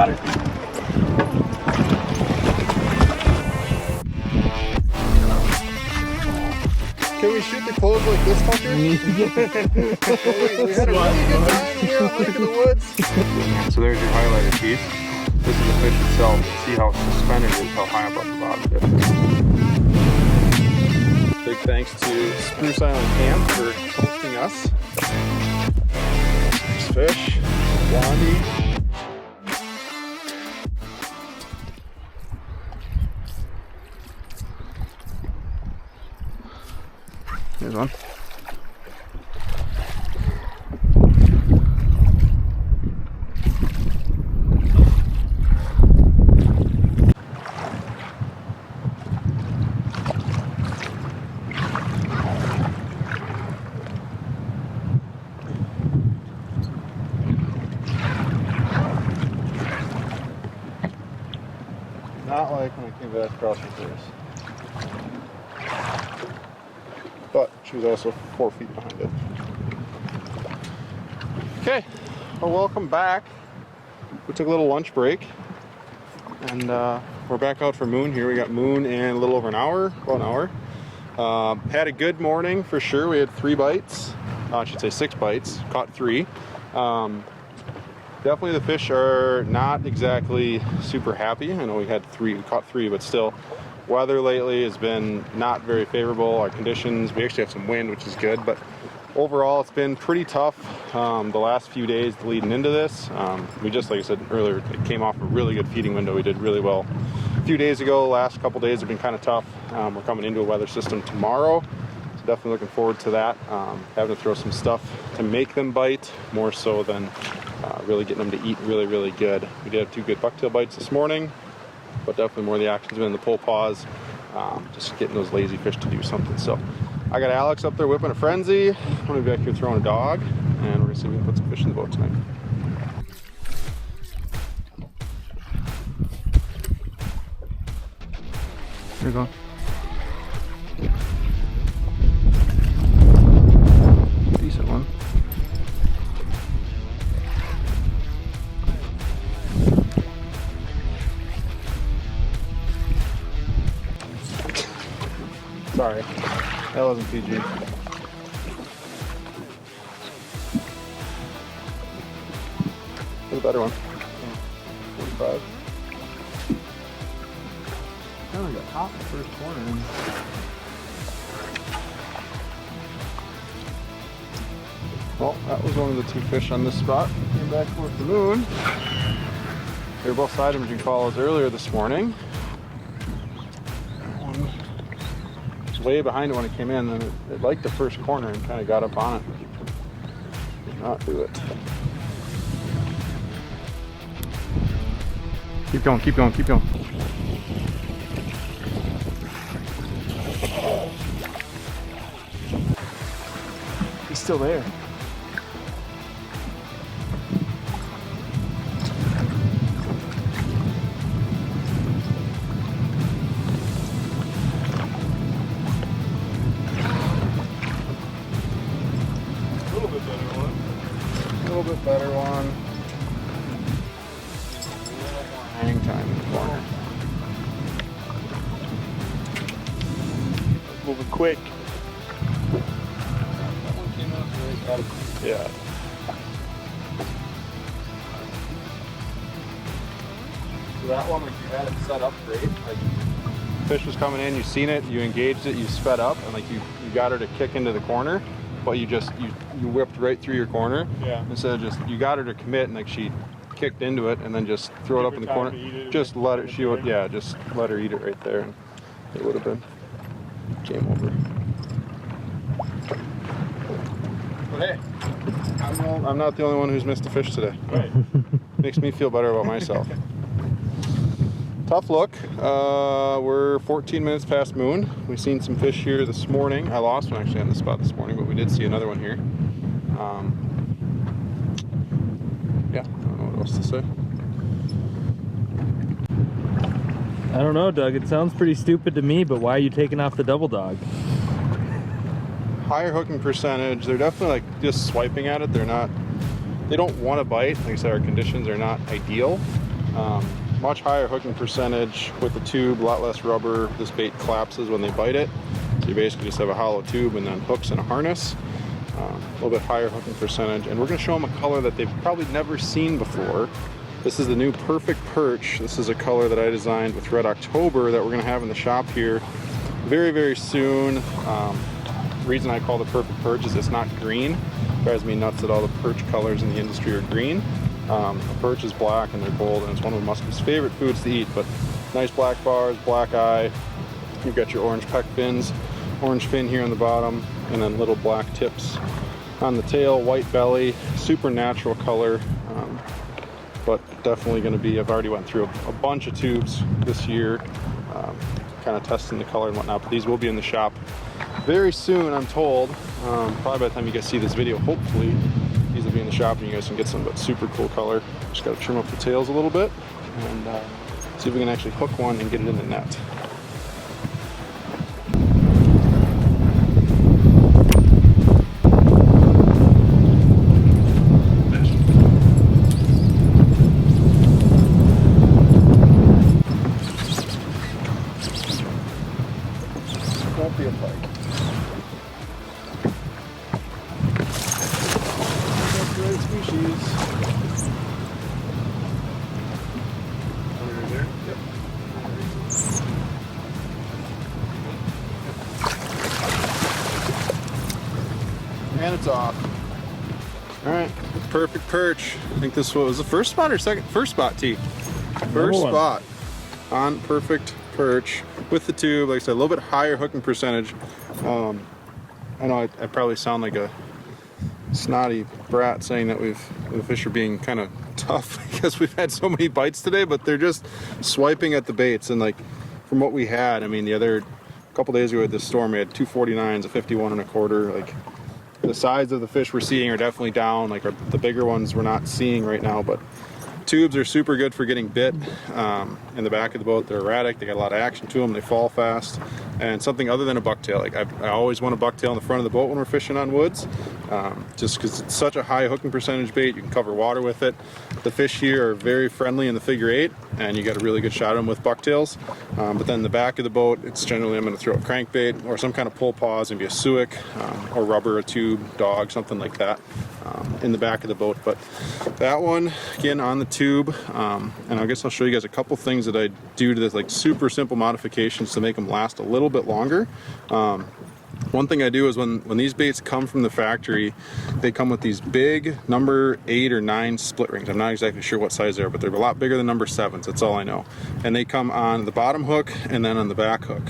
Got it. Can we shoot the clothes like this, Tucker? we had a really good time when we were out looking in the woods. So there's your highlighted piece. This is the fish itself. See how suspended it is, how high above the bottom it is. Big thanks to Spruce Island Camp for hosting us. Nice fish, blondie. Here's one. Not like when I came back across the first. But she was also 4 feet behind it. Okay, well, welcome back. We took a little lunch break, and we're back out for moon here. We got moon in a little over an hour, about an hour. Had a good morning for sure. We had 3 bites, I should say 6 bites, caught 3. Definitely the fish are not exactly super happy. I know we caught 3, but still. Weather lately has been not very favorable. Our conditions, we actually have some wind, which is good, but overall it's been pretty tough the last few days leading into this. We just, like I said earlier, it came off a really good feeding window. We did really well a few days ago. The last couple days have been kind of tough. We're coming into a weather system tomorrow, so definitely looking forward to that. Having to throw some stuff to make them bite more so than really getting them to eat really, really good. We did have 2 good bucktail bites this morning, but definitely more of the action's been in the pull paws, just getting those lazy fish to do something. So I got Alex up there whipping a frenzy. I'm gonna be back here throwing a dog, and we're gonna see if we can put some fish in the boat tonight. Here we go. Decent one. Sorry, that wasn't PG. There's a better one. 45. I only got hot in the first corner. Well, that was one of the 2 fish on this spot. Came back towards the moon. They were both side imaging follows earlier this morning. Way behind it when it came in, and it liked the first corner and kind of got up on it. Did not do it. Keep going, keep going, keep going. He's still there. Better one. Hang time in the corner. Moving quick. That one came out very fast. Yeah. So that one, like, you had it set up great. Like, fish was coming in, you seen it, you engaged it, you sped up, and like you got her to kick into the corner. But you whipped right through your corner. Yeah. Instead of just, you got her to commit, and like she kicked into it and then just throw it up in the corner. Just let her, just let her eat it right there. And it would have been game over. But hey, I'm not the only one who's missed a fish today. Right. Makes me feel better about myself. Tough look. We're 14 minutes past moon. We've seen some fish here this morning. I lost one actually on the spot this morning, but we did see another one here. Yeah, I don't know what else to say. I don't know, Doug. It sounds pretty stupid to me, but why are you taking off the double dog? Higher hooking percentage. They're definitely like just swiping at it. They don't want to bite. Like I said, our conditions are not ideal. Much higher hooking percentage with the tube, a lot less rubber. This bait collapses when they bite it. So you basically just have a hollow tube and then hooks and a harness. A little bit higher hooking percentage. And we're gonna show them a color that they've probably never seen before. This is the new Perfect Perch. This is a color that I designed with Red October that we're gonna have in the shop here very, very soon. The reason I call it Perfect Perch is it's not green. It drives me nuts that all the perch colors in the industry are green. The perch is black and they're gold, and it's one of Musky's favorite foods to eat. But nice black bars, black eye. You've got your orange pec fins, orange fin here on the bottom, and then little black tips on the tail, white belly, super natural color. But definitely going to be, I've already went through a bunch of tubes this year, kind of testing the color and whatnot, but these will be in the shop very soon, I'm told. Probably by the time you guys see this video, hopefully these will be in the shop and you guys can get some, but super cool color. Just got to trim up the tails a little bit and see if we can actually hook one and get it in the net. Won't be a pike. That's the right species. Over there? Yep. And it's off. All right, Perfect Perch. I think this was the first spot or second? First spot, T. First spot on Perfect Perch with the tube. Like I said, a little bit higher hooking percentage. I know I probably sound like a snotty brat saying that the fish are being kind of tough because we've had so many bites today, but they're just swiping at the baits. And like from what we had, I mean, the other couple days ago we had this storm, we had 249s, a 51 and a quarter. Like the size of the fish we're seeing are definitely down. Like the bigger ones we're not seeing right now, but tubes are super good for getting bit in the back of the boat. They're erratic, they got a lot of action to them, they fall fast, and something other than a bucktail. Like I always want a bucktail in the front of the boat when we're fishing on woods, just because it's such a high hooking percentage bait. You can cover water with it. The fish here are very friendly in the figure eight, and you got a really good shot at them with bucktails. But then the back of the boat, it's generally I'm going to throw a crankbait or some kind of pull pause, maybe a suic or rubber, a tube, dog, something like that in the back of the boat. But that one, again, on the tube, and I guess I'll show you guys a couple things that I do to this, like super simple modifications to make them last a little bit longer. One thing I do is when these baits come from the factory, they come with these big number 8 or 9 split rings. I'm not exactly sure what size they are, but they're a lot bigger than number 7s. That's all I know. And they come on the bottom hook and then on the back hook.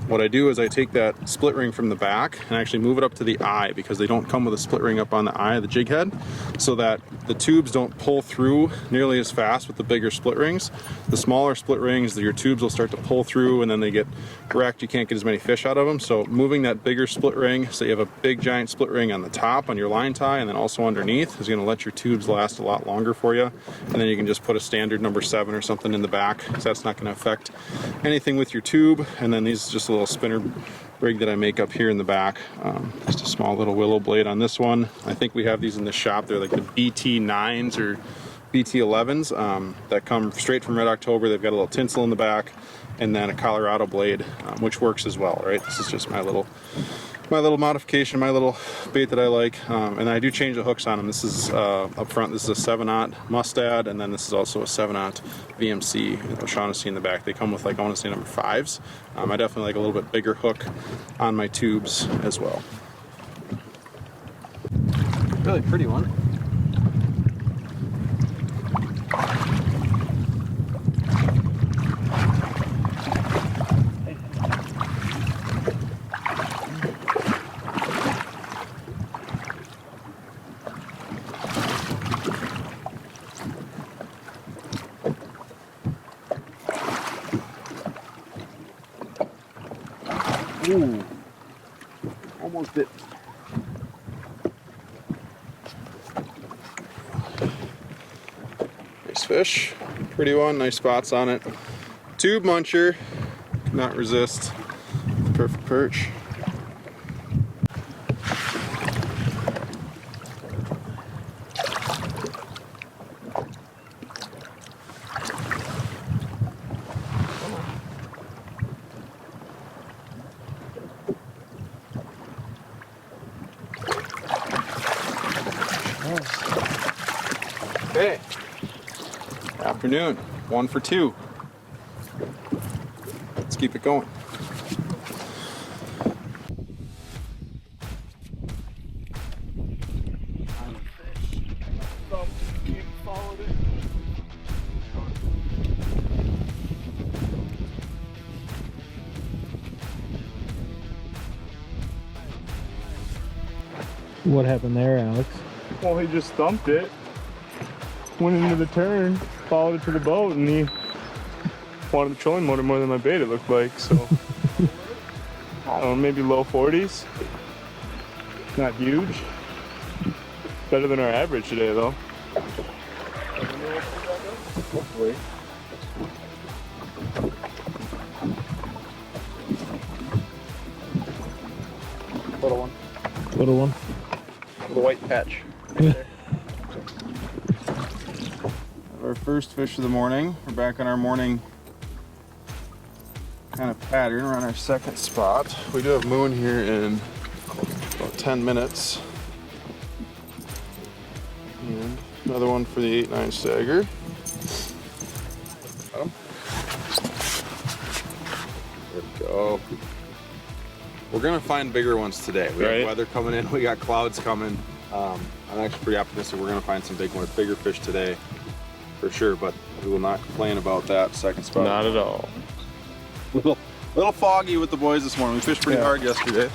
What I do is I take that split ring from the back and actually move it up to the eye, because they don't come with a split ring up on the eye of the jig head, so that the tubes don't pull through nearly as fast with the bigger split rings. The smaller split rings, your tubes will start to pull through and then they get wrecked. You can't get as many fish out of them. So moving that bigger split ring, so you have a big giant split ring on the top on your line tie and then also underneath, is going to let your tubes last a lot longer for you. And then you can just put a standard number 7 or something in the back, because that's not going to affect anything with your tube. And then these, just a little spinner rig that I make up here in the back, just a small little willow blade on this one. I think we have these in the shop. They're like the BT9s or BT11s that come straight from Red October. They've got a little tinsel in the back and then a Colorado blade, which works as well, right? This is just my little modification, my little bait that I like. And I do change the hooks on them. This is up front, this is a 7/0 Mustad, and then this is also a 7/0 VMC O'Shaughnessy in the back. They come with, like, I want to say number 5s. I definitely like a little bit bigger hook on my tubes as well. Really pretty one. Ooh, almost bit. Nice fish, pretty one, nice spots on it. Tube muncher, cannot resist. Perfect perch. Okay. Afternoon, 1 for 2. Let's keep it going. What happened there, Alex? Well, he just thumped it, went into the turn, followed it to the boat, and he wanted the trolling motor more than my bait, it looked like. So, I don't know, maybe low 40s. Not huge. Better than our average today, though. Hopefully. Little one. Little one. The white patch. Right there. Our first fish of the morning. We're back on our morning kind of pattern. We're on our second spot. We do have moon here in about 10 minutes. And another one for the 8-9 stagger. Got him. There we go. We're gonna find bigger ones today. We have weather coming in, we got clouds coming. I'm actually pretty optimistic we're gonna find some bigger fish today, for sure. But we will not complain about that second spot. Not at all. Little foggy with the boys this morning. We fished pretty hard yesterday.